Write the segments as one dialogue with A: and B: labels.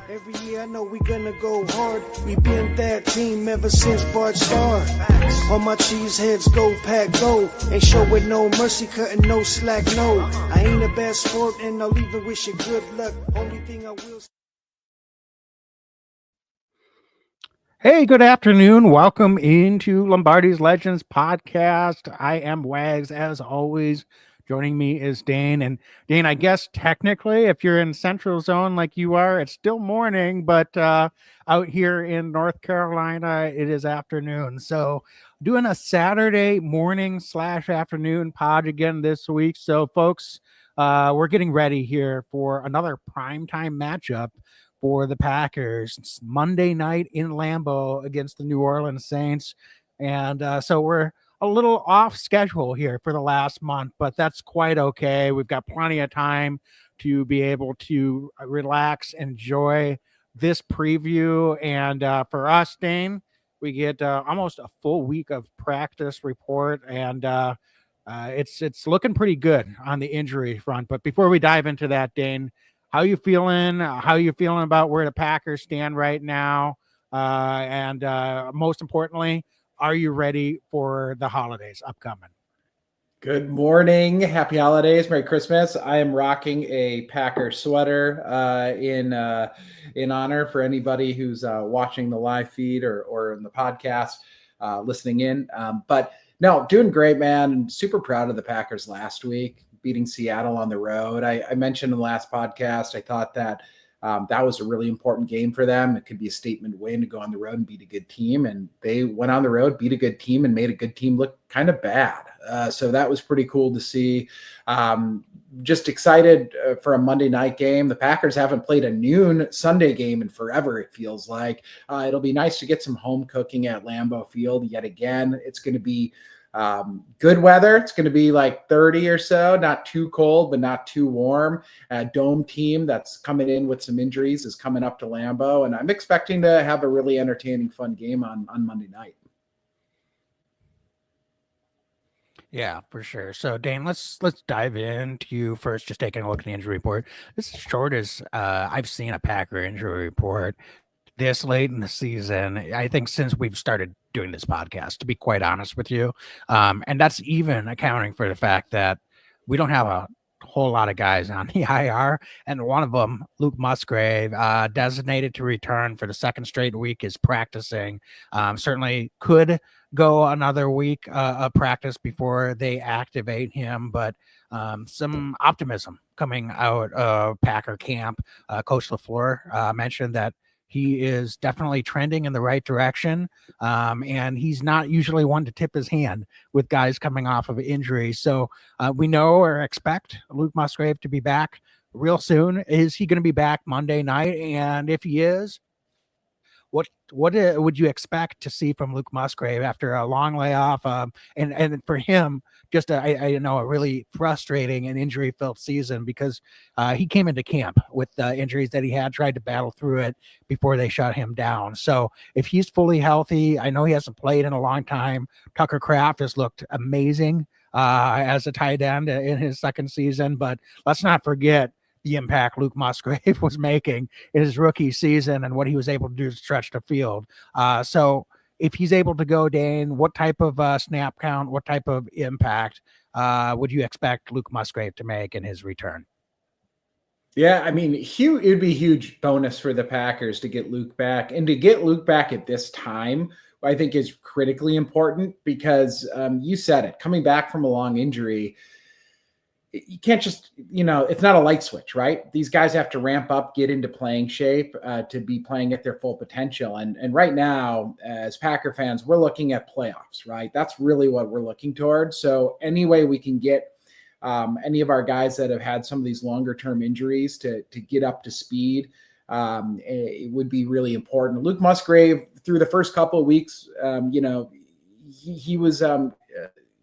A: Every year I know we gonna go hard. We been that team ever since Bart started. All my cheese heads go pack go. Ain't show with no mercy, cutting no slack, no. I ain't a bad sport and I'll even wish you good luck. Only thing I will.
B: Hey, good afternoon. Welcome into Lombardi's Legends podcast. I am Wags, as always. Joining me is Dane. And Dane, I guess technically, if you're in Central Zone like you are, it's still morning, but out here in North Carolina, it is afternoon. So doing a Saturday morning / afternoon pod again this week. So folks, we're getting ready here for another primetime matchup for the Packers. It's Monday night in Lambeau against the New Orleans Saints. And so we're a little off schedule here for the last month, but that's quite okay. We've got plenty of time to be able to relax, enjoy this preview. And for us, Dane, we get almost a full week of practice report, and it's looking pretty good on the injury front. But before we dive into that, Dane, how you feeling? How you feeling about where the Packers stand right now? And most importantly, are you ready for the holidays upcoming?
C: Good morning. Happy holidays. Merry Christmas. I am rocking a Packer sweater in honor for anybody who's watching the live feed or in the podcast listening in. But no, doing great, man. Super proud of the Packers last week, beating Seattle on the road. I mentioned in the last podcast, I thought that that was a really important game for them. It could be a statement win to go on the road and beat a good team. And they went on the road, beat a good team, and made a good team look kind of bad. So that was pretty cool to see. Just excited for a Monday night game. The Packers haven't played a noon Sunday game in forever, it feels like. It'll be nice to get some home cooking at Lambeau Field yet again. It's going to be good weather. It's going to be like 30 or so, not too cold, but not too warm. Dome team that's coming in with some injuries is coming up to Lambeau, and I'm expecting to have a really entertaining, fun game on Monday night.
B: Yeah, for sure. So Dane, let's dive into you first, just taking a look at the injury report. This is short as I've seen a Packer injury report this late in the season, I think, since we've started doing this podcast, to be quite honest with you. And that's even accounting for the fact that we don't have a whole lot of guys on the IR. And one of them, Luke Musgrave, designated to return for the second straight week, is practicing. Certainly could go another week of practice before they activate him, but some optimism coming out of Packer camp. Coach LaFleur mentioned that he is definitely trending in the right direction, and he's not usually one to tip his hand with guys coming off of injury. So we know or expect Luke Musgrave to be back real soon. Is he going to be back Monday night? And if he is, what would you expect to see from Luke Musgrave after a long layoff? And for him, just I know a really frustrating and injury-filled season, because he came into camp with injuries that he had, tried to battle through it before they shut him down. So if he's fully healthy, I know he hasn't played in a long time. Tucker Kraft has looked amazing as a tight end in his second season, but let's not forget the impact Luke Musgrave was making in his rookie season and what he was able to do to stretch the field. So if he's able to go, Dane, what type of snap count, what type of impact would you expect Luke Musgrave to make in his return?
C: Yeah, I mean, it would be a huge bonus for the Packers to get Luke back, and to get Luke back at this time, I think is critically important, because you said it, coming back from a long injury, you can't just, it's not a light switch, right? These guys have to ramp up, get into playing shape to be playing at their full potential. And right now, as Packer fans, we're looking at playoffs, right? That's really what we're looking towards. So any way we can get any of our guys that have had some of these longer term injuries to get up to speed, it would be really important. Luke Musgrave, through the first couple of weeks, he was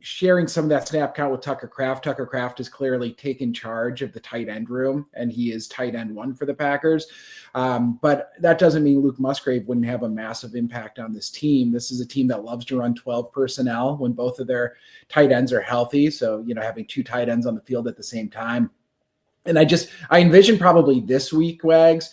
C: sharing some of that snap count with Tucker Kraft. Tucker Kraft has clearly taken charge of the tight end room, and he is tight end one for the Packers. But that doesn't mean Luke Musgrave wouldn't have a massive impact on this team. This is a team that loves to run 12 personnel when both of their tight ends are healthy. So, having two tight ends on the field at the same time. And I envision probably this week, Wags,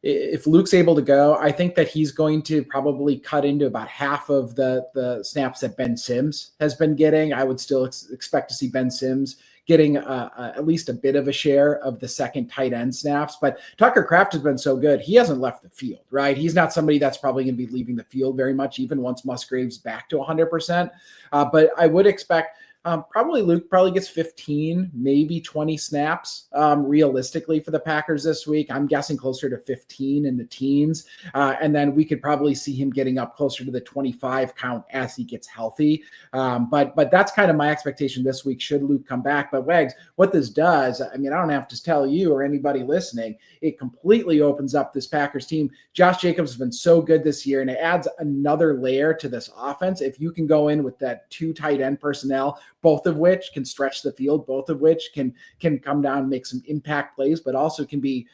C: if Luke's able to go, I think that he's going to probably cut into about half of the snaps that Ben Sims has been getting. I would still expect to see Ben Sims getting at least a bit of a share of the second tight end snaps. But Tucker Kraft has been so good. He hasn't left the field, right? He's not somebody that's probably going to be leaving the field very much, even once Musgrave's back to 100%. But I would expect probably Luke gets 15, maybe 20 snaps realistically for the Packers this week. I'm guessing closer to 15 in the teens. And then we could probably see him getting up closer to the 25 count as he gets healthy. But that's kind of my expectation this week should Luke come back. But Wags, what this does, I mean, I don't have to tell you or anybody listening, it completely opens up this Packers team. Josh Jacobs has been so good this year, and it adds another layer to this offense. If you can go in with that 2 tight end personnel, both of which can stretch the field, both of which can come down and make some impact plays, but also can be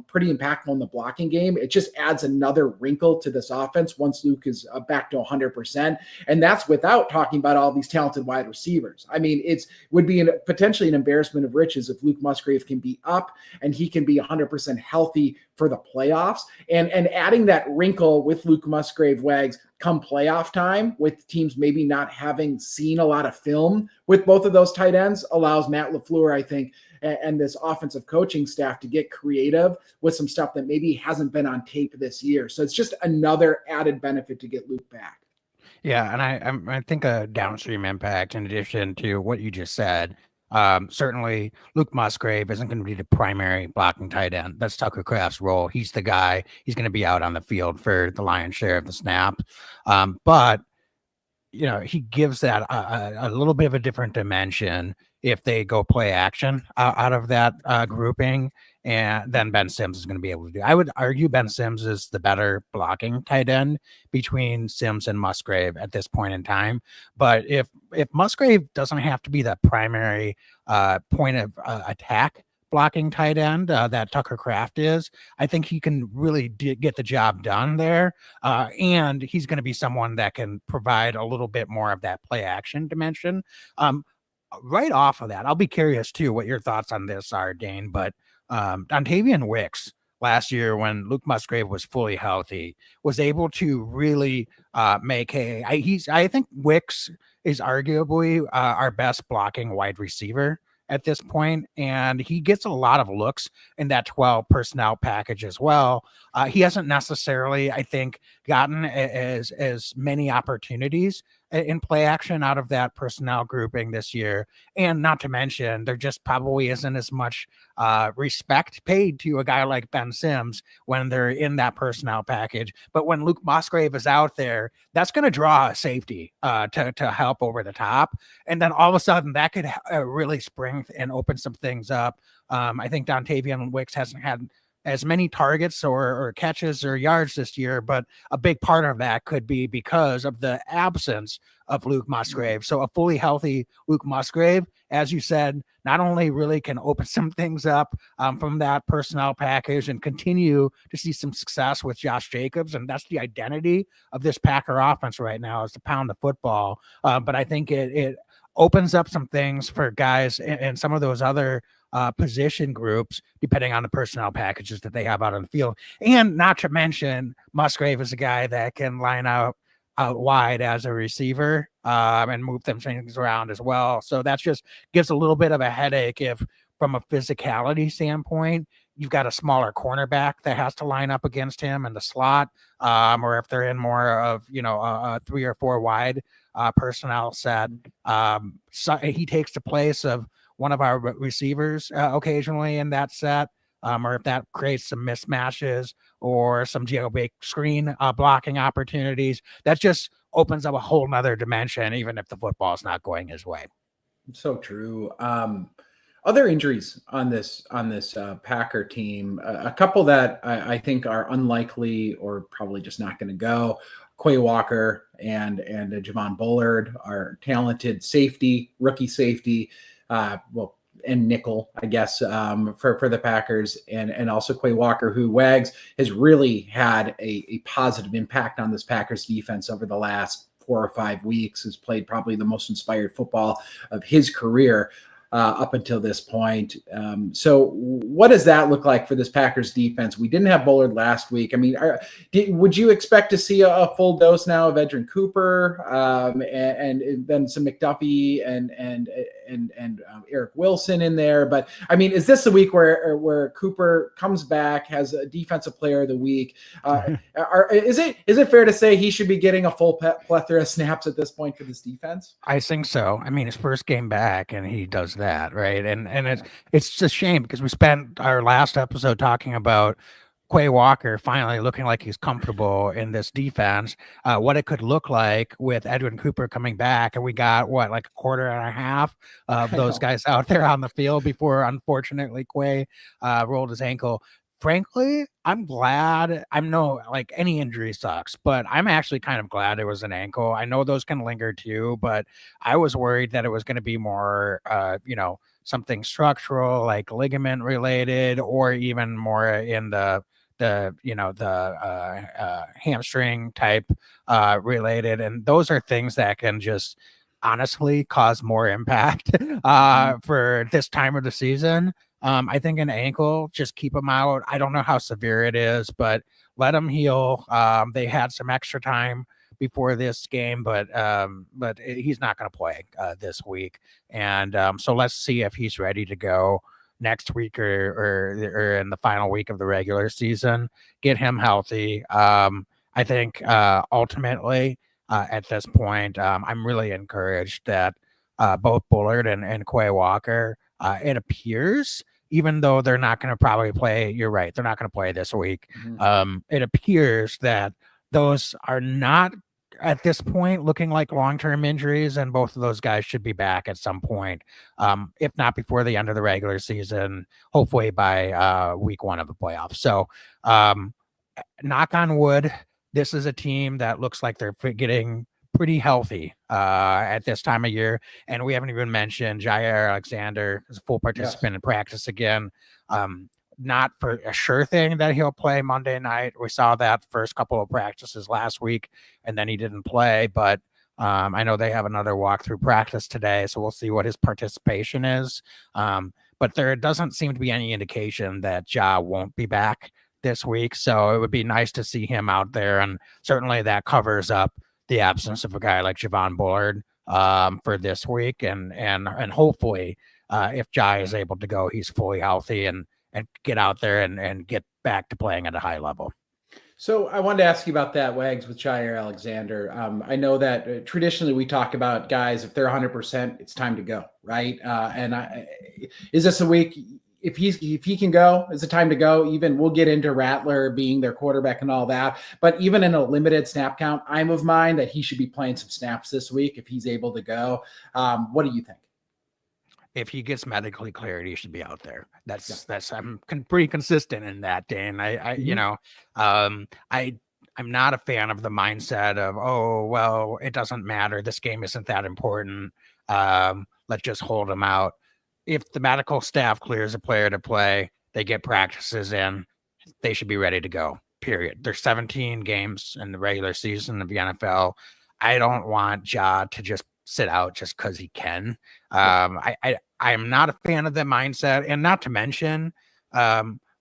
C: pretty impactful in the blocking game. It just adds another wrinkle to this offense once Luke is back to 100%. And that's without talking about all these talented wide receivers. I mean, would be potentially an embarrassment of riches if Luke Musgrave can be up and he can be 100% healthy for the playoffs. And adding that wrinkle with Luke Musgrave, Wags, come playoff time, with teams maybe not having seen a lot of film with both of those tight ends, allows Matt LaFleur, I think, and this offensive coaching staff to get creative with some stuff that maybe hasn't been on tape this year. So it's just another added benefit to get Luke back.
B: Yeah, and I think a downstream impact, in addition to what you just said, certainly Luke Musgrave isn't going to be the primary blocking tight end. That's Tucker Kraft's role. He's the guy. He's going to be out on the field for the lion's share of the snap. But he gives that a little bit of a different dimension if they go play action out of that grouping, and then Ben Sims is going to be able to do. I would argue Ben Sims is the better blocking tight end between Sims and Musgrave at this point in time. But if Musgrave doesn't have to be the primary point of attack blocking tight end that Tucker Kraft is, I think he can really get the job done there. And he's going to be someone that can provide a little bit more of that play action dimension. Right off of that, I'll be curious too what your thoughts on this are, Dane. But Dontavian Wicks last year, when Luke Musgrave was fully healthy, was able to really make I think Wicks is arguably our best blocking wide receiver at this point, and he gets a lot of looks in that 12 personnel package as well. He hasn't necessarily, I think, gotten as many opportunities in play action out of that personnel grouping this year. And not to mention, there just probably isn't as much respect paid to a guy like Ben Sims when they're in that personnel package. But when Luke Musgrave is out there, that's going to draw a safety to help over the top. And then all of a sudden that could really spring and open some things up. I think Dontavian Wicks hasn't had as many targets or catches or yards this year, but a big part of that could be because of the absence of Luke Musgrave. So a fully healthy Luke Musgrave, as you said, not only really can open some things up from that personnel package and continue to see some success with Josh Jacobs, and that's the identity of this Packer offense right now, is to pound the football. But I think it opens up some things for guys and some of those other position groups, depending on the personnel packages that they have out on the field. And not to mention, Musgrave is a guy that can line out wide as a receiver and move them things around as well. So that just gives a little bit of a headache if, from a physicality standpoint, you've got a smaller cornerback that has to line up against him in the slot, or if they're in more of, a 3 or 4 wide personnel set. So he takes the place of one of our receivers occasionally in that set, or if that creates some mismatches or some jailbreak screen blocking opportunities, that just opens up a whole nother dimension, even if the football is not going his way.
C: So true. Other injuries on this Packer team, a couple that I think are unlikely or probably just not going to go. Quay Walker and Javon Bullard are talented rookie safety, and nickel, I guess, for the Packers, and also Quay Walker, who Wags has really had a positive impact on this Packers defense over the last 4 or 5 weeks, has played probably the most inspired football of his career. up until this point. So what does that look like for this Packers defense? We didn't have Bullard last week. I mean, would you expect to see a full dose now of Edgerrin Cooper and then some McDuffie and Eric Wilson in there? But I mean, is this a week where Cooper comes back, has a defensive player of the week? Is it fair to say he should be getting a full plethora of snaps at this point for this defense?
B: I think so. I mean, his first game back, and he does that, right? And it's just a shame because we spent our last episode talking about Quay Walker finally looking like he's comfortable in this defense, what it could look like with Edgerrin Cooper coming back, and we got like a quarter and a half of those guys out there on the field before, unfortunately, Quay rolled his ankle. Frankly, I'm glad. Like any injury sucks, but I'm actually kind of glad it was an ankle. I know those can linger too, but I was worried that it was going to be more, something structural, like ligament related, or even more in the hamstring type related. And those are things that can just honestly cause more impact for this time of the season. I think an ankle, just keep him out. I don't know how severe it is, but let him heal. They had some extra time before this game, but he's not going to play this week. And so let's see if he's ready to go next week or in the final week of the regular season. Get him healthy. I think ultimately at this point, I'm really encouraged that both Bullard and Quay Walker, it appears, even though they're not going to probably play, you're right, they're not going to play this week. It appears that those are not at this point looking like long-term injuries, and both of those guys should be back at some point, if not before the end of the regular season, hopefully by week 1 of the playoffs. So knock on wood, this is a team that looks like they're getting pretty healthy at this time of year. And we haven't even mentioned Jair Alexander is a full participant in practice again. Not for a sure thing that he'll play Monday night. We saw that first couple of practices last week, and then he didn't play. But I know they have another walkthrough practice today, so we'll see what his participation is. But there doesn't seem to be any indication that Ja won't be back this week. So it would be nice to see him out there. And certainly that covers up the absence of a guy like Javon Bullard for this week. And hopefully if Ja is able to go, he's fully healthy and get out there and get back to playing at a high level.
C: So I wanted to ask you about that, Wags, with Jair Alexander. I know that traditionally we talk about guys, if they're 100%, it's time to go, right? Is this a week, if he can go, is it time to go? Even we'll get into Rattler being their quarterback and all that, but even in a limited snap count, I'm of mind that he should be playing some snaps this week if he's able to go. What do you think?
B: If he gets medically cleared, he should be out there. That's I'm pretty consistent in that, Dan. I'm not a fan of the mindset of, oh, well, it doesn't matter. This game isn't that important. Let's just hold him out. If the medical staff clears a player to play, they get practices in, they should be ready to go, period. There's 17 games in the regular season of the NFL. I don't want Ja to just sit out just because he can. I'm not a fan of the mindset, and not to mention,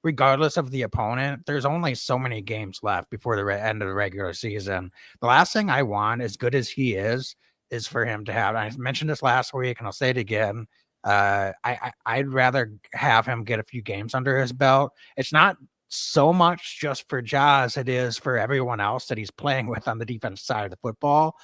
B: regardless of the opponent, there's only so many games left before the end of the regular season. The last thing I want, as good as he is for him to have, I mentioned this last week and I'll say it again, I'd rather have him get a few games under his belt. It's not so much just for Ja as it is for everyone else that he's playing with on the defense side of the football.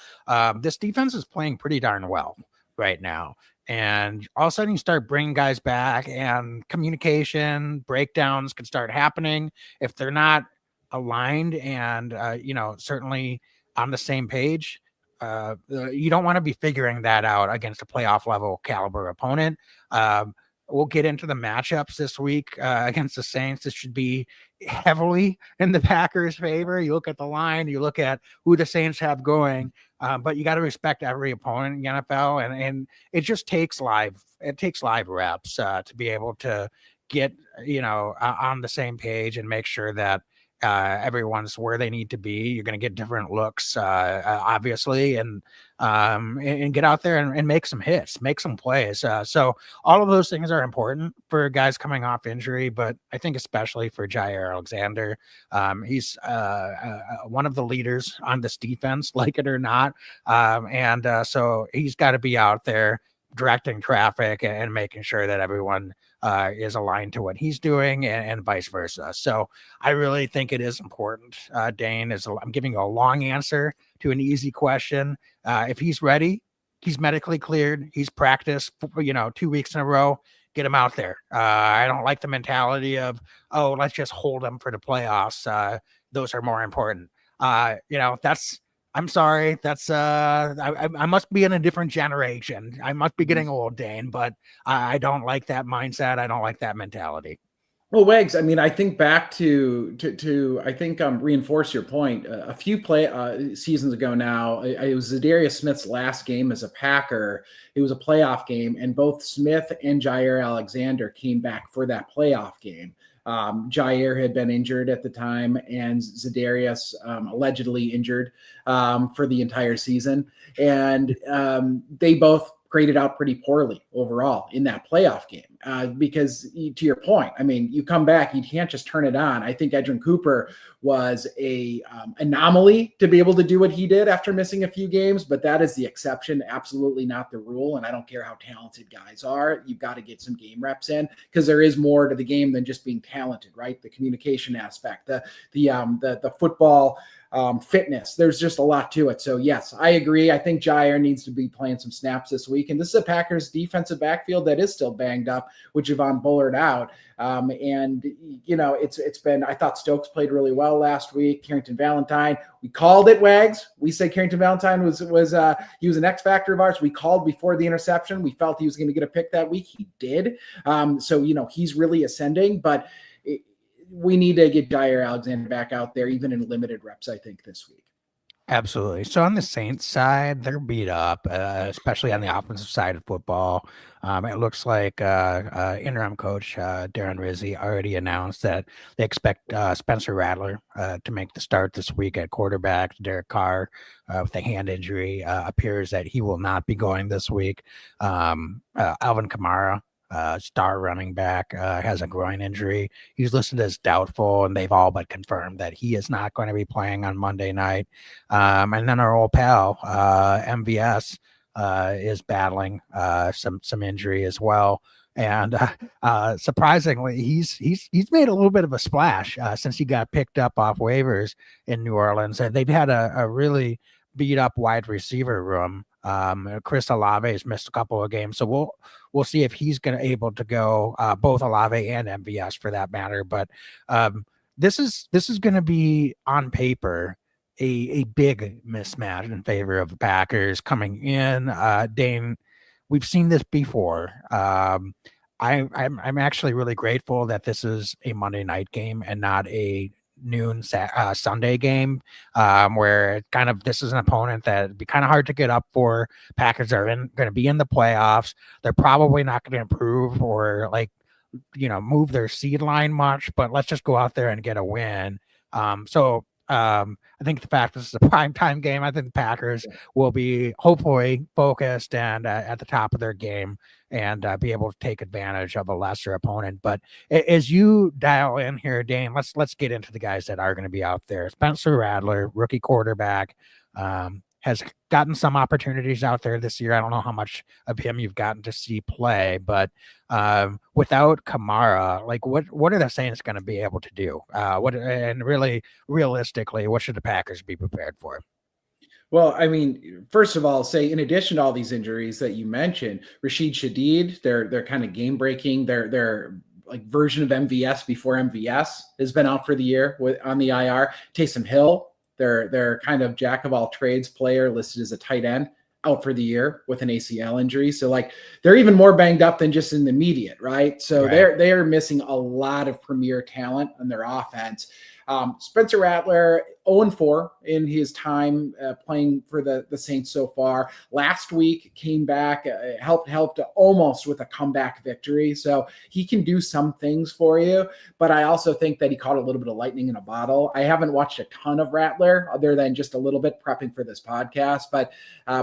B: This defense is playing pretty darn well right now. And all of a sudden you start bringing guys back and communication breakdowns can start happening if they're not aligned and, certainly on the same page. You don't want to be figuring that out against a playoff level caliber opponent. We'll get into the matchups this week against the Saints. This should be heavily in the Packers' favor. You look at the line, you look at who the Saints have going, but you got to respect every opponent in the NFL, and it just takes live reps to be able to get on the same page and make sure that everyone's where they need to be. You're going to get different looks, obviously, and get out there and make some hits, make some plays. So all of those things are important for guys coming off injury, but I think especially for Jair Alexander. He's one of the leaders on this defense, like it or not. So he's got to be out there directing traffic and making sure that everyone is aligned to what he's doing and vice versa. So I really think it is important. Dane, I'm giving you a long answer to an easy question. If he's ready, he's medically cleared, he's practiced, 2 weeks in a row, get him out there. I don't like the mentality of, let's just hold him for the playoffs. Those are more important. I'm sorry. That's I must be in a different generation. I must be getting old, Dane, but I don't like that mindset. I don't like that mentality.
C: Well, Wags, I mean, I think back to I think reinforce your point. A few seasons ago now, it was Zadarius Smith's last game as a Packer. It was a playoff game, and both Smith and Jair Alexander came back for that playoff game. Jair had been injured at the time, and Zadarius allegedly injured for the entire season. And they both graded out pretty poorly overall in that playoff game because, to your point, I mean, you come back, you can't just turn it on. I think Edgerrin Cooper was a anomaly to be able to do what he did after missing a few games, but that is the exception, absolutely not the rule. And I don't care how talented guys are, you've got to get some game reps in because there is more to the game than just being talented, right? The communication aspect, the football fitness. There's just a lot to it. So yes, I agree. I think Jair needs to be playing some snaps this week. And this is a Packers defensive backfield that is still banged up with Javon Bullard out. It's been, I thought Stokes played really well last week. Carrington Valentine, we called it, Wags. We said Carrington Valentine was he was an X factor of ours. We called before the interception. We felt he was going to get a pick that week. He did. He's really ascending, but we need to get Jair Alexander back out there, even in limited reps, I think, this week.
B: Absolutely. So on the Saints side, they're beat up, especially on the offensive side of football. It looks like interim coach Darren Rizzi already announced that they expect Spencer Rattler to make the start this week at quarterback. Derek Carr with a hand injury appears that he will not be going this week. Alvin Kamara, star running back, has a groin injury. He's listed as doubtful, and they've all but confirmed that he is not going to be playing on Monday night. And then our old pal, MVS, is battling some injury as well. And surprisingly, he's made a little bit of a splash since he got picked up off waivers in New Orleans. And they've had a really beat up wide receiver room. Chris Olave has missed a couple of games, so we'll see if he's going to able to go, both Olave and MVS for that matter. But this is going to be on paper a big mismatch in favor of the Packers coming in. Dane, we've seen this before. I'm actually really grateful that this is a Monday night game and not a noon Sunday game, where kind of this is an opponent that would be kind of hard to get up for. Packers are going to be in the playoffs. They're probably not going to improve or move their seed line much, but let's just go out there and get a win. I think the fact this is a primetime game, I think the Packers will be hopefully focused and at the top of their game and be able to take advantage of a lesser opponent. But as you dial in here, Dane, let's get into the guys that are going to be out there. Spencer Rattler, rookie quarterback, has gotten some opportunities out there this year. I don't know how much of him you've gotten to see play, but without Kamara, what are the Saints going to be able to do? And really realistically, what should the Packers be prepared for?
C: Well, I mean, first of all, say in addition to all these injuries that you mentioned, Rashid Shaheed, they're kind of game breaking. They're like version of MVS before MVS has been out for the year on the IR. Taysom Hill, they're kind of jack of all trades player listed as a tight end, out for the year with an ACL injury. So they're even more banged up than just in the immediate, right? So right. They are missing a lot of premier talent on their offense. Spencer Rattler, 0-4 in his time playing for the Saints so far. Last week came back, helped almost with a comeback victory. So he can do some things for you, but I also think that he caught a little bit of lightning in a bottle. I haven't watched a ton of Rattler other than just a little bit prepping for this podcast, but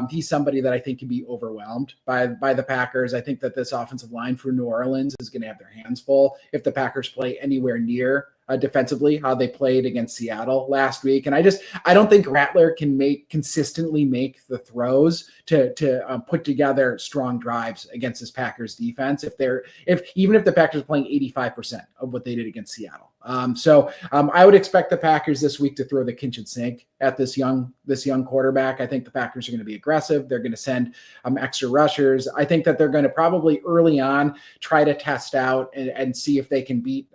C: he's somebody that I think can be overwhelmed by the Packers. I think that this offensive line for New Orleans is going to have their hands full if the Packers play anywhere near defensively how they played against Seattle last week. And I don't think Rattler can consistently make the throws to put together strong drives against this Packers defense. Even if the Packers are playing 85% of what they did against Seattle. I would expect the Packers this week to throw the kitchen sink at this young quarterback. I think the Packers are going to be aggressive. They're going to send extra rushers. I think that they're going to probably early on try to test out and see if they can beat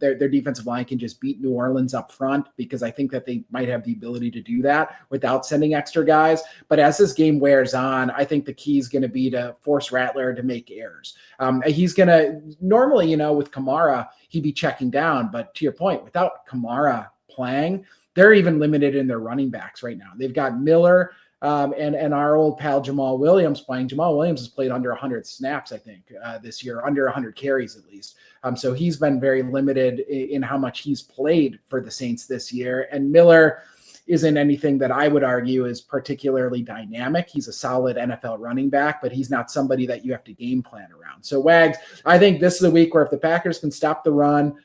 C: their defensive line can just beat New Orleans up front, because I think that they might have the ability to do that without sending extra guys. But as this game wears on, I think the key is going to be to force Rattler to make errors. He's going to normally, with Kamara, he'd be checking down. But to your point, without Kamara playing, they're even limited in their running backs right now. They've got Miller and our old pal Jamal Williams playing. Jamal Williams has played under 100 snaps, I think, this year, under 100 carries at least. So he's been very limited in how much he's played for the Saints this year. And Miller isn't anything that I would argue is particularly dynamic. He's a solid NFL running back, but he's not somebody that you have to game plan around. So Wags, I think this is a week where if the Packers can stop the run,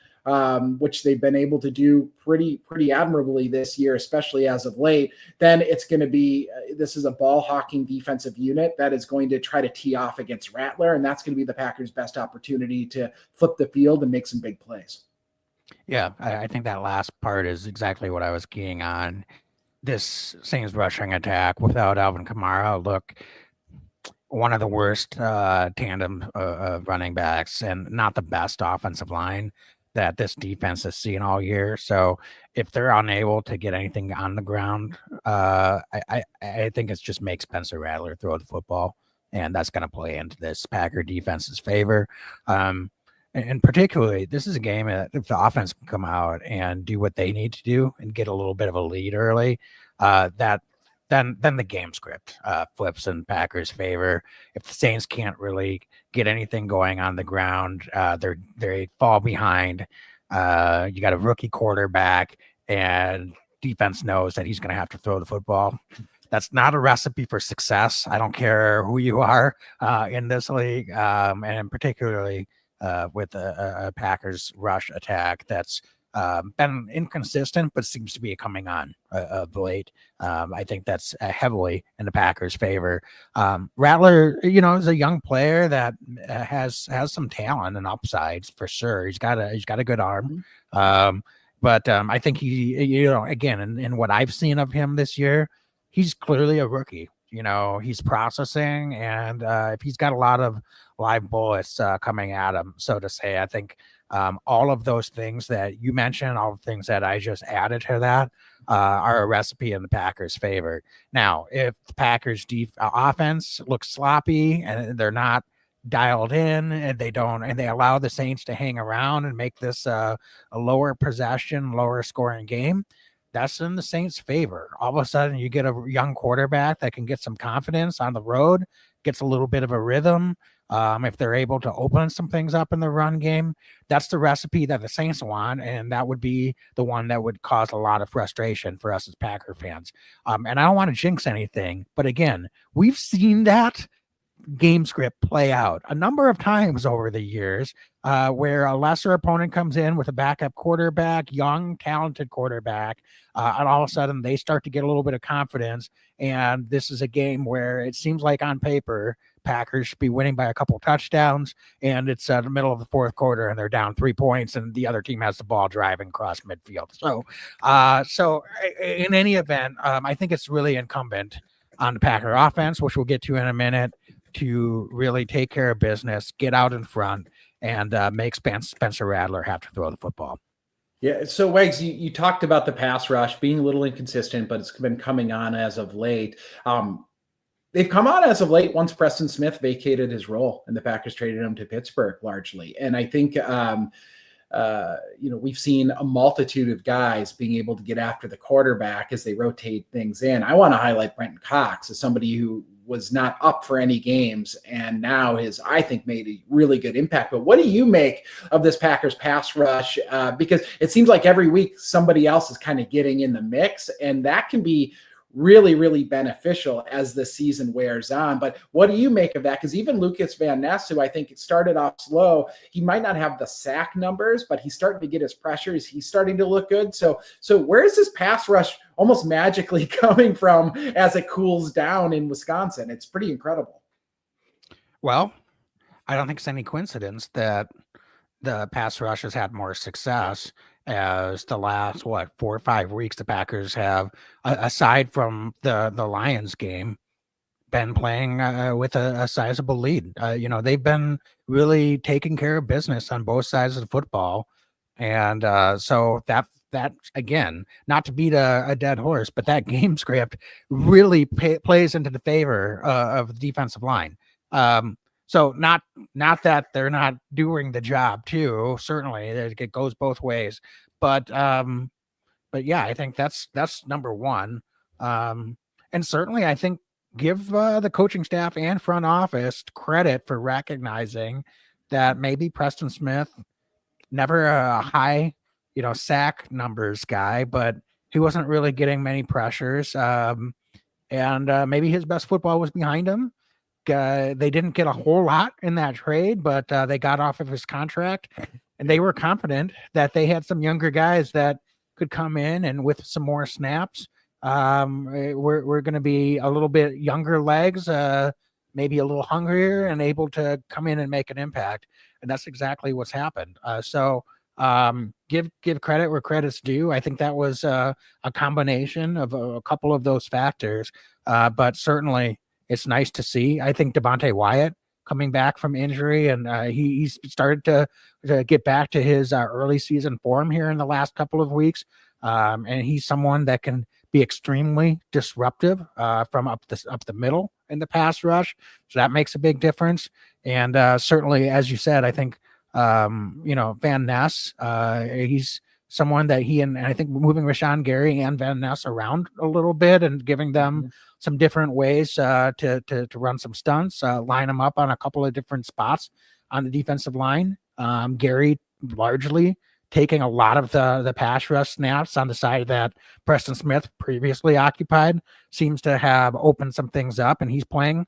C: which they've been able to do pretty admirably this year, especially as of late, then it's going to be, this is a ball hawking defensive unit that is going to try to tee off against Rattler. And that's going to be the Packers' best opportunity to flip the field and make some big plays.
B: Yeah, I think that last part is exactly what I was keying on. This Saints rushing attack without Alvin Kamara, look, one of the worst tandem running backs and not the best offensive line that this defense has seen all year. So if they're unable to get anything on the ground, I think it just makes Spencer Rattler throw the football, and that's going to play into this Packer defense's favor. And particularly, this is a game that if the offense can come out and do what they need to do and get a little bit of a lead early, then the game script flips in Packers' favor. If the Saints can't really get anything going on the ground, they fall behind. You got a rookie quarterback, and defense knows that he's going to have to throw the football. That's not a recipe for success. I don't care who you are in this league, and particularly with a Packers rush attack that's been inconsistent, but seems to be coming on of late. I think that's heavily in the Packers' favor. Rattler, is a young player that has some talent and upsides for sure. He's got a good arm. But I think he, again, in what I've seen of him this year, he's clearly a rookie. He's processing, and if he's got a lot of live bullets coming at him, so to say, I think all of those things that you mentioned, all the things that I just added to that are a recipe in the Packers' favor. Now, if the Packers' offense looks sloppy and they're not dialed in, and they allow the Saints to hang around and make this a lower possession, lower scoring game, that's in the Saints' favor. All of a sudden, you get a young quarterback that can get some confidence on the road, gets a little bit of a rhythm. If they're able to open some things up in the run game, that's the recipe that the Saints want, and that would be the one that would cause a lot of frustration for us as Packer fans. And I don't want to jinx anything, but again, we've seen that game script play out a number of times over the years where a lesser opponent comes in with a backup quarterback, young, talented quarterback, and all of a sudden they start to get a little bit of confidence. And this is a game where it seems like on paper, Packers should be winning by a couple touchdowns, and it's the middle of the fourth quarter and they're down 3 points and the other team has the ball driving across midfield. So in any event, I think it's really incumbent on the Packer offense, which we'll get to in a minute, to really take care of business, get out in front, and make Spencer Rattler have to throw the football.
C: Yeah, so Wags, you talked about the pass rush being a little inconsistent, but it's been coming on as of late. They've come on as of late once Preston Smith vacated his role and the Packers traded him to Pittsburgh largely. And I think we've seen a multitude of guys being able to get after the quarterback as they rotate things in. I want to highlight Brenton Cox as somebody who was not up for any games and now has, I think, made a really good impact. But what do you make of this Packers pass rush? Because it seems like every week somebody else is kind of getting in the mix, and that can be really, really beneficial as the season wears on. But what do you make of that? Because even Lucas Van Ness, who I think started off slow, he might not have the sack numbers, but he's starting to get his pressures. He's starting to look good. So where is this pass rush almost magically coming from as it cools down in Wisconsin? It's pretty incredible.
B: Well, I don't think it's any coincidence that the pass rush has had more success as the last 4 or 5 weeks the Packers have, aside from the Lions game, been playing with a sizable lead. They've been really taking care of business on both sides of the football, and so that again, not to beat a dead horse, but that game script really plays into the favor of the defensive line. So not that they're not doing the job too. Certainly, it goes both ways. But yeah, I think that's number one. And certainly, I think give the coaching staff and front office credit for recognizing that maybe Preston Smith, never a high, sack numbers guy, but he wasn't really getting many pressures. And maybe his best football was behind him. They didn't get a whole lot in that trade, but they got off of his contract, and they were confident that they had some younger guys that could come in and with some more snaps. We're going to be a little bit younger legs, maybe a little hungrier and able to come in and make an impact. And that's exactly what's happened. So give credit where credit's due. I think that was a combination of a couple of those factors, but certainly it's nice to see. I think Devontae Wyatt coming back from injury, and he's started to get back to his early season form here in the last couple of weeks. And he's someone that can be extremely disruptive from up the middle in the pass rush. So that makes a big difference. And certainly, as you said, I think Van Ness, he's someone that and I think moving Rashawn Gary and Van Ness around a little bit and giving them some different ways to run some stunts, line them up on a couple of different spots on the defensive line. Gary largely taking a lot of the pass rush snaps on the side that Preston Smith previously occupied, seems to have opened some things up, and he's playing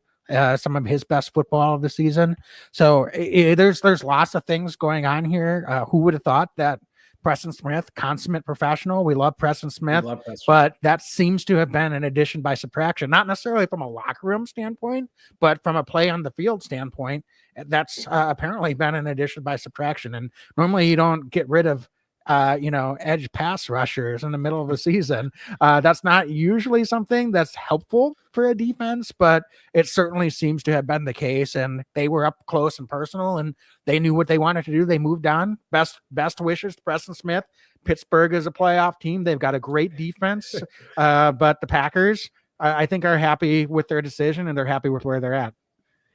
B: some of his best football of the season. So there's lots of things going on here. Who would have thought that Preston Smith, consummate professional. We love Preston Smith, but that seems to have been an addition by subtraction, not necessarily from a locker room standpoint, but from a play on the field standpoint. That's apparently been an addition by subtraction. And normally you don't get rid of edge pass rushers in the middle of the season. That's not usually something that's helpful for a defense, but it certainly seems to have been the case. And they were up close and personal, and they knew what they wanted to do. They moved on. Best wishes to Preston Smith. Pittsburgh is a playoff team. They've got a great defense, but the Packers, I think, are happy with their decision, and they're happy with where they're at.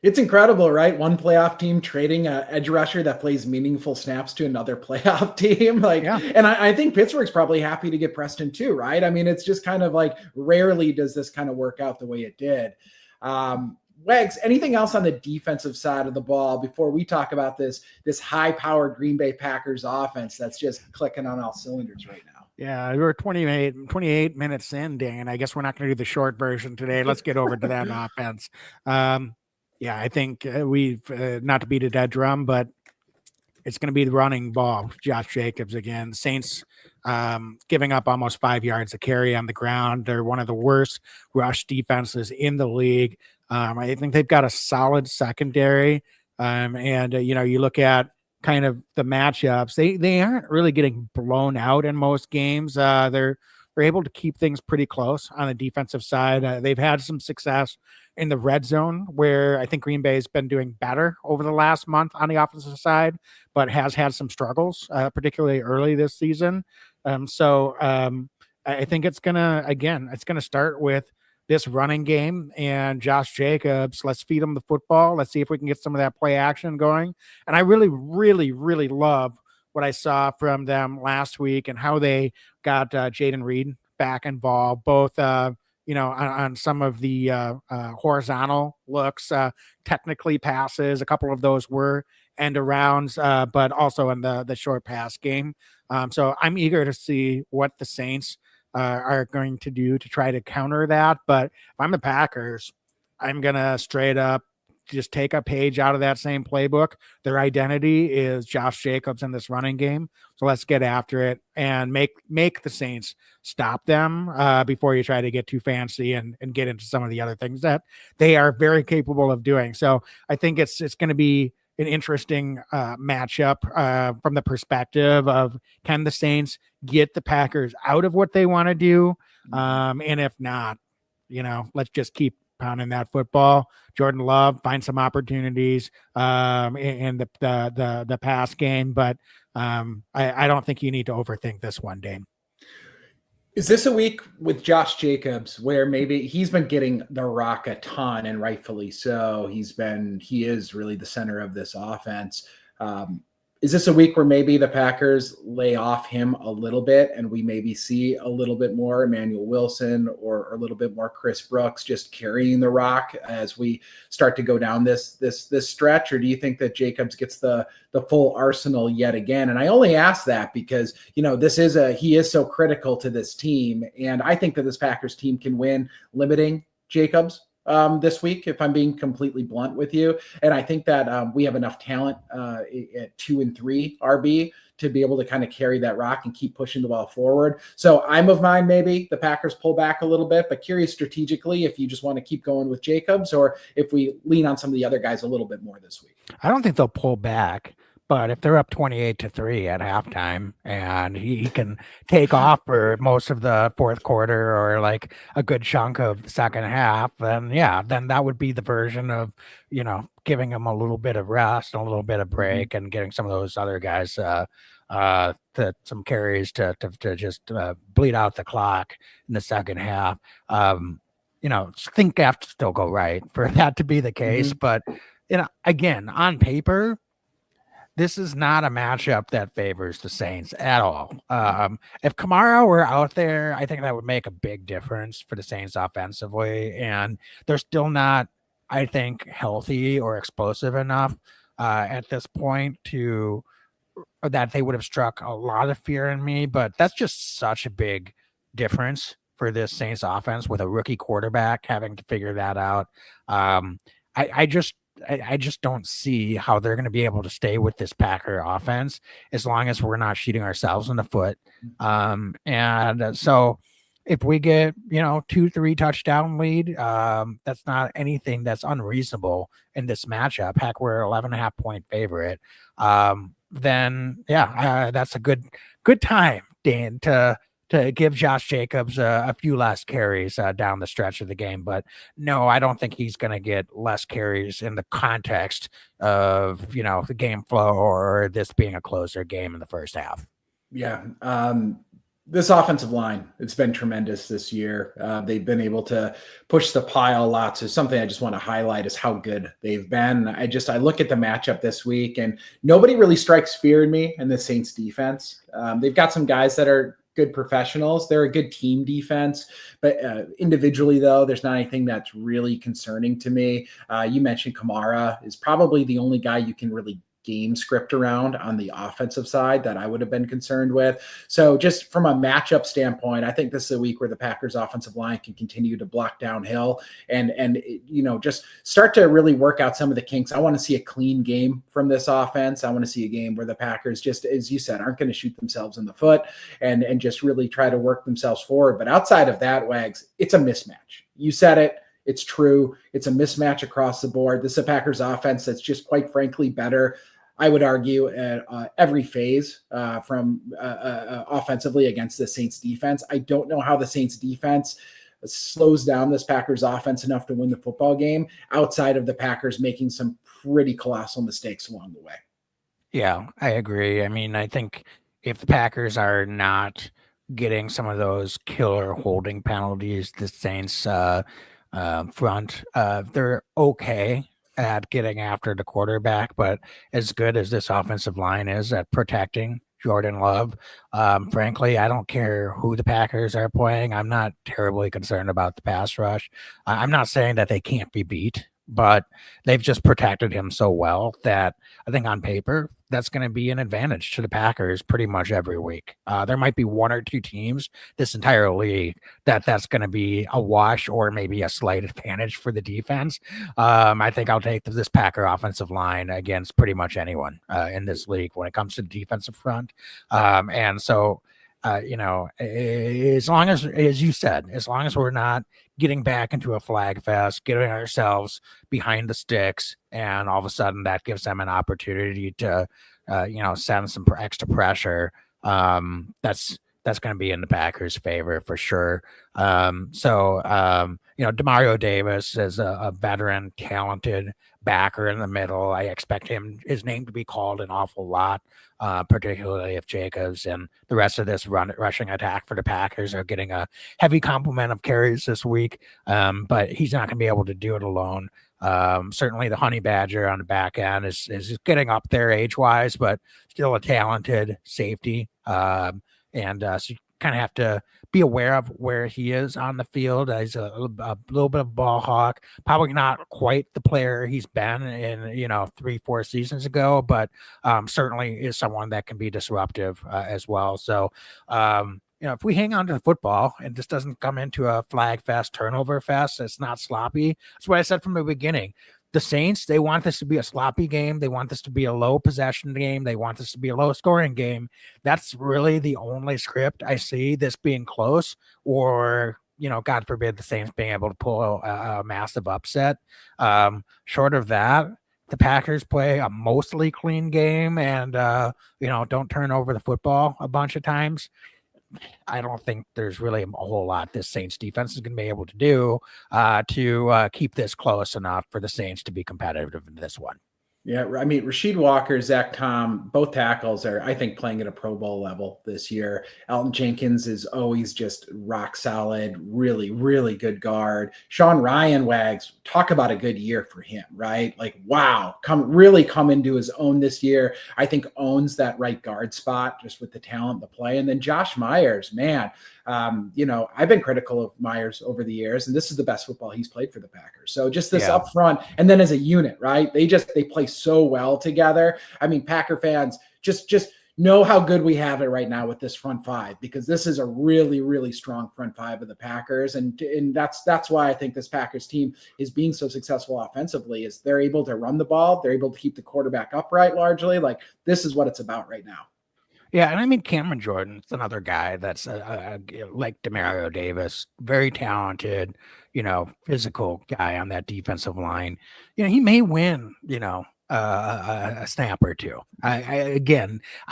C: It's incredible, right? One playoff team trading an edge rusher that plays meaningful snaps to another playoff team. And I think Pittsburgh's probably happy to get Preston too, right? I mean, it's just kind of like rarely does this kind of work out the way it did. Wags, anything else on the defensive side of the ball before we talk about this high-powered Green Bay Packers offense that's just clicking on all cylinders right now?
B: Yeah, we're 28 minutes in, Dan. I guess we're not going to do the short version today. Let's get over to that offense. Yeah, I think we've not to beat a dead drum, but it's going to be the running ball. Josh Jacobs again. Saints giving up almost 5 yards a carry on the ground. They're one of the worst rush defenses in the league. I think they've got a solid secondary. You look at kind of the matchups. They aren't really getting blown out in most games. They're able to keep things pretty close on the defensive side. They've had some success in the red zone, where I think Green Bay has been doing better over the last month on the offensive side, but has had some struggles, particularly early this season. I think it's going to start with this running game and Josh Jacobs. Let's feed him the football. Let's see if we can get some of that play action going. And I really, really, really love
D: what I saw from them last week and how they got Jaden Reed back involved, both on some of the horizontal looks, technically passes. A couple of those were end arounds, but also in the short pass game. So I'm eager to see what the Saints are going to do to try to counter that. But if I'm the Packers, I'm going to straight up just take a page out of that same playbook. Their identity is Josh Jacobs in this running game. So let's get after it and make the Saints stop them before you try to get too fancy and get into some of the other things that they are very capable of doing. So I think it's going to be an interesting matchup from the perspective of, can the Saints get the Packers out of what they want to do? And if not, let's just keep pounding that football. Jordan Love, find some opportunities in the pass game, but I don't think you need to overthink this one, Dane.
C: Is this a week with Josh Jacobs where maybe he's been getting the rock a ton, and rightfully so? He is really the center of this offense. Is this a week where maybe the Packers lay off him a little bit and we maybe see a little bit more Emmanuel Wilson or a little bit more Chris Brooks just carrying the rock as we start to go down this stretch? Or do you think that Jacobs gets the full arsenal yet again? And I only ask that because, he is so critical to this team. And I think that this Packers team can win limiting Jacobs this week, if I'm being completely blunt with you. And I think that we have enough talent at 2 and 3 RB to be able to kind of carry that rock and keep pushing the ball forward. So I'm of mind, maybe the Packers pull back a little bit, but curious strategically if you just want to keep going with Jacobs or if we lean on some of the other guys a little bit more this week.
B: I don't think they'll pull back. But if they're up 28-3 at halftime and he can take off for most of the fourth quarter or like a good chunk of the second half, then that would be the version of, giving him a little bit of rest, and a little bit of break, and getting some of those other guys some carries to just bleed out the clock in the second half. Think have to still go right for that to be the case. But, again, on paper, this is not a matchup that favors the Saints at all. If Kamara were out there, I think that would make a big difference for the Saints offensively. And they're still not, I think, healthy or explosive enough at this point that they would have struck a lot of fear in me. But that's just such a big difference for this Saints offense with a rookie quarterback having to figure that out. I just don't see how they're going to be able to stay with this Packer offense as long as we're not shooting ourselves in the foot. And so if we get, 2-3 touchdown lead, that's not anything that's unreasonable in this matchup. Heck, we're 11.5 point favorite. Then that's a good time, Dan, to give Josh Jacobs a few less carries down the stretch of the game. But no, I don't think he's going to get less carries in the context of, the game flow or this being a closer game in the first half.
C: Yeah. This offensive line, it's been tremendous this year. They've been able to push the pile a lot. So something I just want to highlight is how good they've been. I look at the matchup this week and nobody really strikes fear in me in the Saints defense. They've got some guys that are good professionals. They're a good team defense, but individually though, there's not anything that's really concerning to me. You mentioned Kamara is probably the only guy you can really game script around on the offensive side that I would have been concerned with. So just from a matchup standpoint, I think this is a week where the Packers offensive line can continue to block downhill and just start to really work out some of the kinks. I want to see a clean game from this offense. I want to see a game where the Packers, just as you said, aren't going to shoot themselves in the foot and just really try to work themselves forward. But outside of that, Wags, it's a mismatch. You said it. It's true. It's a mismatch across the board. This is a Packers offense that's just quite frankly better, I would argue, at every phase from offensively against the Saints defense. I don't know how the Saints defense slows down this Packers offense enough to win the football game outside of the Packers making some pretty colossal mistakes along the way.
B: Yeah, I agree. I mean, I think if the Packers are not getting some of those killer holding penalties, the Saints front, they're okay. at getting after the quarterback, but as good as this offensive line is at protecting Jordan Love, frankly, I don't care who the Packers are playing. I'm not terribly concerned about the pass rush. I'm not saying that they can't be beat, but they've just protected him so well that I think on paper that's going to be an advantage to the Packers pretty much every week. There might be one or two teams this entire league that's going to be a wash or maybe a slight advantage for the defense. I think I'll take this Packer offensive line against pretty much anyone in this league when it comes to the defensive front. And so, as long as you said, as long as we're not getting back into a flag fest, getting ourselves behind the sticks, and all of a sudden that gives them an opportunity to, send some extra pressure. That's going to be in the Packers' favor for sure. Demario Davis is a veteran, talented backer in the middle. I expect his name to be called an awful lot, particularly if Jacobs and the rest of this rushing attack for the Packers are getting a heavy complement of carries this week. But he's not going to be able to do it alone. Certainly the Honey Badger on the back end is getting up there age-wise, but still a talented safety. So you kind of have to be aware of where he is on the field. He's a little bit of ball hawk, probably not quite the player he's been in, 3-4 seasons ago, but certainly is someone that can be disruptive as well. So, if we hang on to the football and this doesn't come into a flag fest, turnover fest, it's not sloppy. That's what I said from the beginning. The Saints, they want this to be a sloppy game. They want this to be a low possession game. They want this to be a low scoring game. That's really the only script I see this being close or, God forbid the Saints being able to pull a massive upset. Short of that, the Packers play a mostly clean game and, don't turn over the football a bunch of times. I don't think there's really a whole lot this Saints defense is going to be able to do to keep this close enough for the Saints to be competitive in this one.
C: Yeah, I mean, Rasheed Walker, Zach Tom, both tackles are, I think, playing at a Pro Bowl level this year. Elton Jenkins is always just rock solid, really, really good guard. Sean Ryan, Wags, talk about a good year for him, right? Like, wow, come into his own this year. I think owns that right guard spot just with the talent, the play. And then Josh Myers, man, I've been critical of Myers over the years, and this is the best football he's played for the Packers. So just this up front, and then as a unit, right? They play so well together. I mean, Packer fans just know how good we have it right now with this front five, because this is a really, really strong front five of the Packers. And that's why I think this Packers team is being so successful offensively, is they're able to run the ball. They're able to keep the quarterback upright largely. Like, this is what it's about right now.
B: Yeah, and I mean, Cameron Jordan's another guy that's like Demario Davis, very talented, physical guy on that defensive line. He may win, a snap or two. I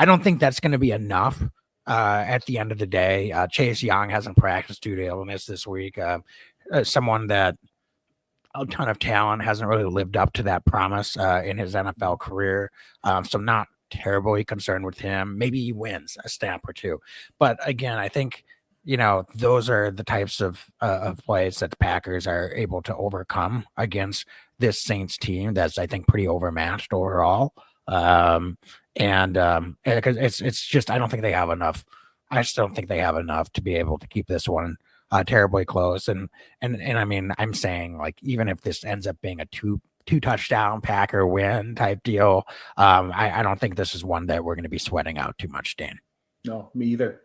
B: don't think that's going to be enough at the end of the day. Chase Young hasn't practiced due to illness this week. Someone that a ton of talent, hasn't really lived up to that promise in his NFL career. So not terribly concerned with him. Maybe he wins a snap or two. But again, I think, those are the types of plays that the Packers are able to overcome against this Saints team that's, I think, pretty overmatched overall. Because it's just, I don't think they have enough. I just don't think they have enough to be able to keep this one terribly close. And I mean, I'm saying, like, even if this ends up being a two touchdown Packer win type deal, I don't think this is one that we're going to be sweating out too much, Dan.
C: No, me either.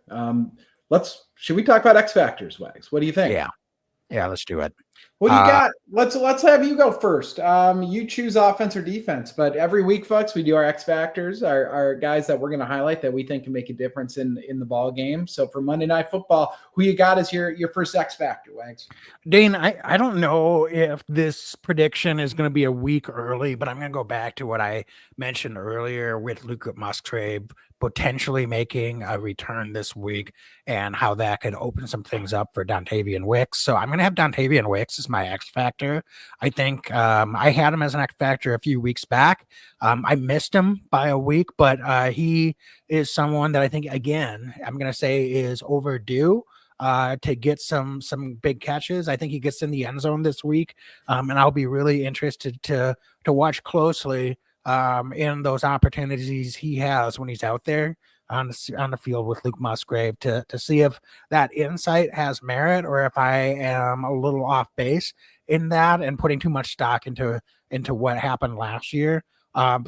C: Should we talk about X Factors, Wags? What do you think?
B: Yeah, let's do it.
C: What do you got? Let's have you go first. You choose offense or defense, but every week, folks, we do our X Factors, our guys that we're going to highlight that we think can make a difference in the ball game. So for Monday Night Football, who you got as your first X Factor, Wags?
B: Dane, I don't know if this prediction is going to be a week early, but I'm going to go back to what I mentioned earlier with Luka Musgrave potentially making a return this week and how that could open some things up for Dontavian Wicks. So I'm going to have Dontavian Wicks as my X Factor. I think I had him as an X Factor a few weeks back. I missed him by a week, but he is someone that I think, again, I'm going to say is overdue. to get some big catches. I think he gets in the end zone this week, and I'll be really interested to watch closely in those opportunities he has when he's out there on the field with Luke Musgrave to see if that insight has merit or if I am a little off base in that and putting too much stock into what happened last year.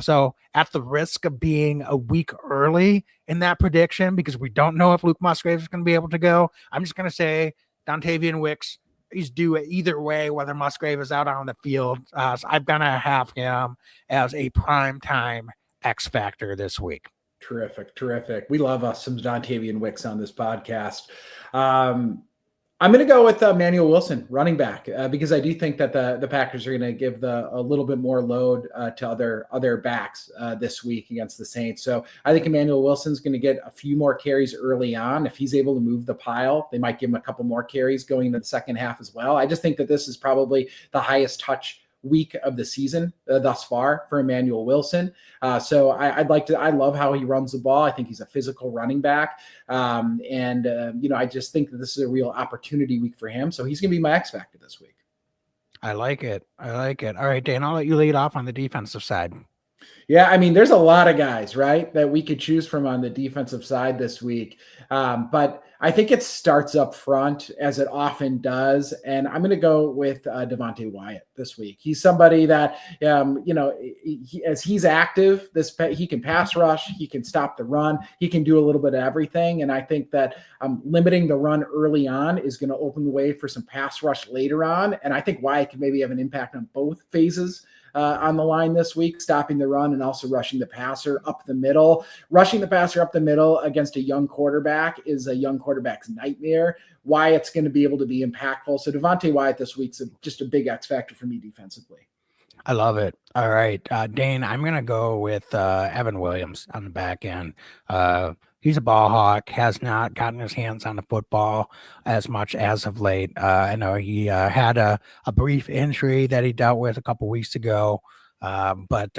B: So at the risk of being a week early in that prediction, because we don't know if Luke Musgrave is going to be able to go, I'm just going to say Dontavian Wicks, he's due either way, whether Musgrave is out on the field. So I'm going to have him as a prime time X factor this week.
C: Terrific. We love us some Dontavian Wicks on this podcast. I'm going to go with Manuel Wilson, running back, because I do think that the Packers are going to give a little bit more load to other backs this week against the Saints. So I think Emmanuel Wilson's going to get a few more carries early on. If he's able to move the pile, they might give him a couple more carries going into the second half as well. I just think that this is probably the highest touch week of the season thus far for Emmanuel Wilson. So I love how he runs the ball. I think he's a physical running back. I just think that this is a real opportunity week for him. So he's going to be my X factor this week.
B: I like it. All right, Dan, I'll let you lead off on the defensive side.
C: Yeah, I mean, there's a lot of guys, right, that we could choose from on the defensive side this week. But I think it starts up front, as it often does. And I'm going to go with Devontae Wyatt this week. He's somebody that, as he's active, he can pass rush, he can stop the run, he can do a little bit of everything. And I think that limiting the run early on is going to open the way for some pass rush later on. And I think Wyatt can maybe have an impact on both phases on the line this week, stopping the run and also rushing the passer up the middle. Rushing the passer up the middle against a young quarterback is a young quarterback's nightmare. Wyatt's going to be able to be impactful. So Devontae Wyatt this week's just a big X factor for me defensively.
B: I love it. All right, Dane, I'm going to go with Evan Williams on the back end. He's a ball hawk, has not gotten his hands on the football as much as of late. I know he had a brief injury that he dealt with a couple weeks ago, but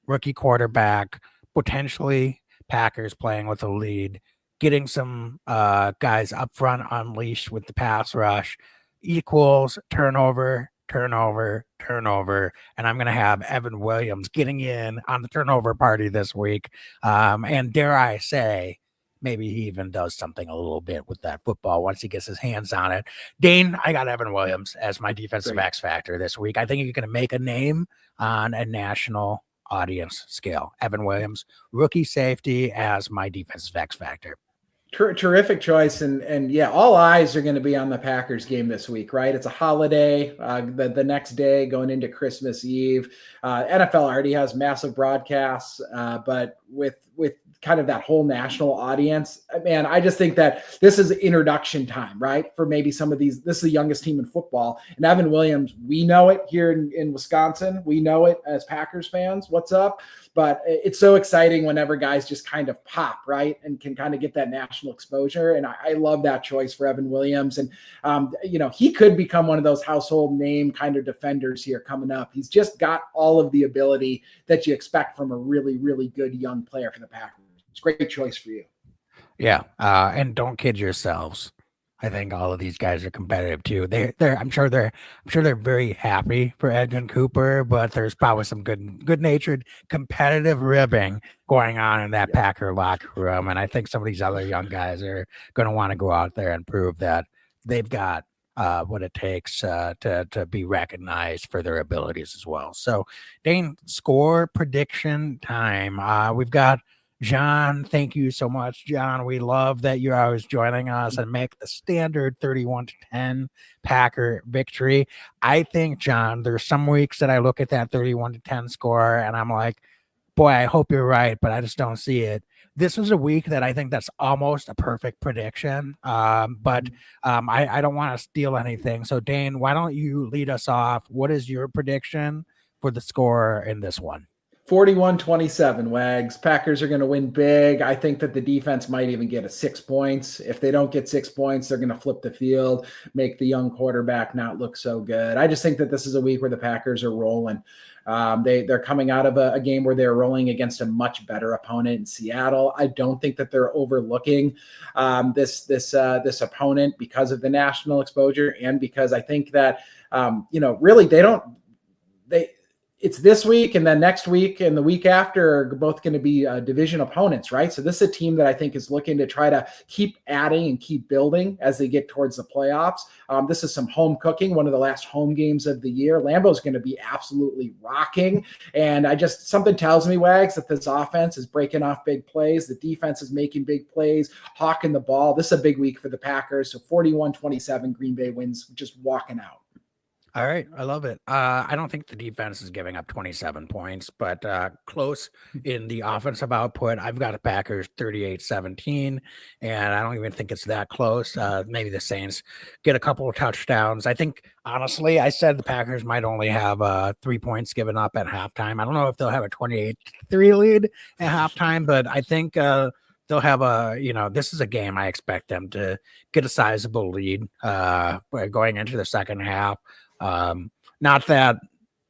B: rookie quarterback, potentially Packers playing with a lead, getting some guys up front unleashed with the pass rush equals turnover, and I'm going to have Evan Williams getting in on the turnover party this week. And dare I say, maybe he even does something a little bit with that football once he gets his hands on it. Dane, I got Evan Williams as my defensive X factor this week. I think you're going to make a name on a national audience scale. Evan Williams, rookie safety, as my defensive X factor.
C: Terrific choice. And yeah, all eyes are going to be on the Packers game this week, right? It's a holiday, the next day going into Christmas Eve. NFL already has massive broadcasts, but with kind of that whole national audience, man, I just think that this is introduction time, right? For maybe some of these, this is the youngest team in football. And Evan Williams, we know it here in Wisconsin. We know it as Packers fans. What's up? But it's so exciting whenever guys just kind of pop, right? And can kind of get that national exposure. And I love that choice for Evan Williams. And, he could become one of those household name kind of defenders here coming up. He's just got all of the ability that you expect from a really, really good young player for the Packers. It's a great choice for you.
B: Yeah. And don't kid yourselves. I think all of these guys are competitive too. I'm sure they're very happy for Edwin Cooper, but there's probably some good-natured competitive ribbing going on in that Packer locker room. And I think some of these other young guys are going to want to go out there and prove that they've got what it takes to be recognized for their abilities as well. So, Dane, score prediction time. We've got John. Thank you so much, John. We love that you're always joining us and make the standard 31-10 Packer victory. I think, John, there's some weeks that I look at that 31-10 score and I'm like, boy, I hope you're right, but I just don't see it. This was a week that I think that's almost a perfect prediction, but I don't want to steal anything. So, Dane, why don't you lead us off? What is your prediction for the score in this one?
C: 41-27, Wags. Packers are going to win big. I think that the defense might even get 6 points. If they don't get 6 points, they're going to flip the field, make the young quarterback not look so good. I just think that this is a week where the Packers are rolling. They're coming out of a game where they're rolling against a much better opponent in Seattle. I don't think that they're overlooking this opponent because of the national exposure, and because I think that really it's this week and then next week and the week after are both going to be division opponents, right? So this is a team that I think is looking to try to keep adding and keep building as they get towards the playoffs. This is some home cooking, one of the last home games of the year. Lambeau's going to be absolutely rocking. And something tells me, Wags, that this offense is breaking off big plays. The defense is making big plays, hawking the ball. This is a big week for the Packers. So 41-27, Green Bay wins, just walking out.
B: All right. I love it. I don't think the defense is giving up 27 points, but close in the offensive output. I've got the Packers 38-17, and I don't even think it's that close. Maybe the Saints get a couple of touchdowns. I think, honestly, I said the Packers might only have 3 points given up at halftime. I don't know if they'll have a 28-3 lead at halftime, but I think they'll have this is a game I expect them to get a sizable lead going into the second half. Not that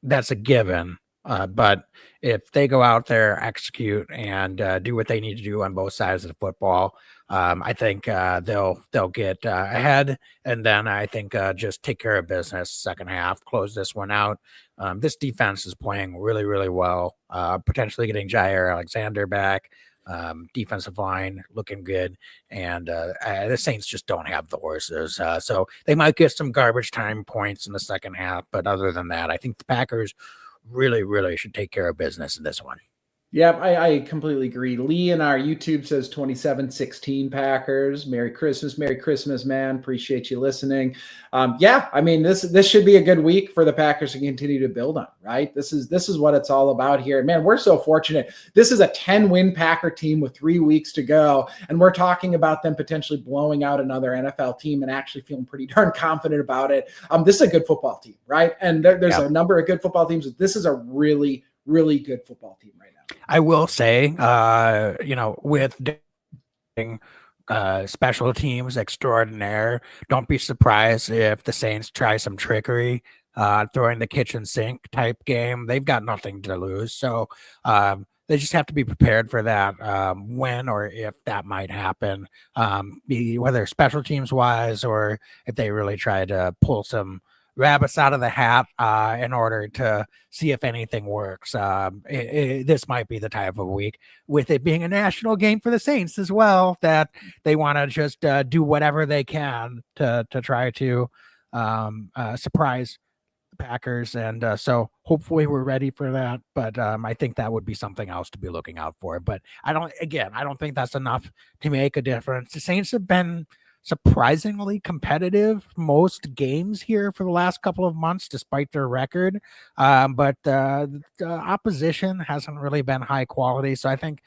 B: that's a given, but if they go out there, execute, and do what they need to do on both sides of the football, I think they'll get ahead, and then I think just take care of business second half, close this one out. This defense is playing really, really well, potentially getting Jair Alexander back. Defensive line looking good, and the Saints just don't have the horses, so they might get some garbage time points in the second half, but other than that, I think the Packers really, really should take care of business in this one.
C: Yeah, I completely agree. Lee in our YouTube says 27-16 Packers. Merry Christmas, man. Appreciate you listening. This should be a good week for the Packers to continue to build on, right? This is what it's all about here. Man, we're so fortunate. This is a 10-win Packer team with 3 weeks to go, and we're talking about them potentially blowing out another NFL team and actually feeling pretty darn confident about it. This is a good football team, right? And there's a number of good football teams. This is a really, really good football team right now.
B: I will say, with special teams extraordinaire, don't be surprised if the Saints try some trickery, throwing the kitchen sink type game. They've got nothing to lose. So they just have to be prepared for that when or if that might happen, whether special teams wise or if they really try to pull some rabbits out of the hat in order to see if anything works. This might be the type of week, with it being a national game for the Saints as well, that they want to just do whatever they can to try to surprise the Packers. And so hopefully we're ready for that. But I think that would be something else to be looking out for. But I don't think that's enough to make a difference. The Saints have been surprisingly competitive most games here for the last couple of months, despite their record. But the opposition hasn't really been high quality. So I think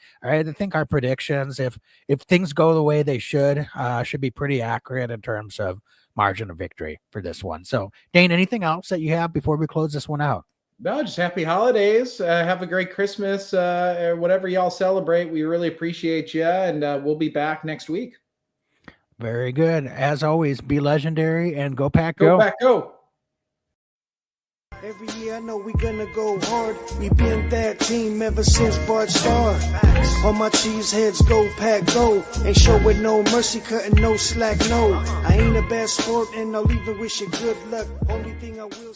B: our predictions, if things go the way they should be pretty accurate in terms of margin of victory for this one. So Dane, anything else that you have before we close this one out?
C: No, just happy holidays. Have a great Christmas, whatever y'all celebrate. We really appreciate you, and we'll be back next week.
B: Very good. As always, be legendary and go Pack,
C: go. Go Pack, go.
A: Every year I know we gonna go hard. We been that team ever since Bart started. All my cheese heads go Pack, go. Ain't showing no mercy, cutting no slack, no. I ain't a bad sport and I'll even wish you good luck. Only thing I will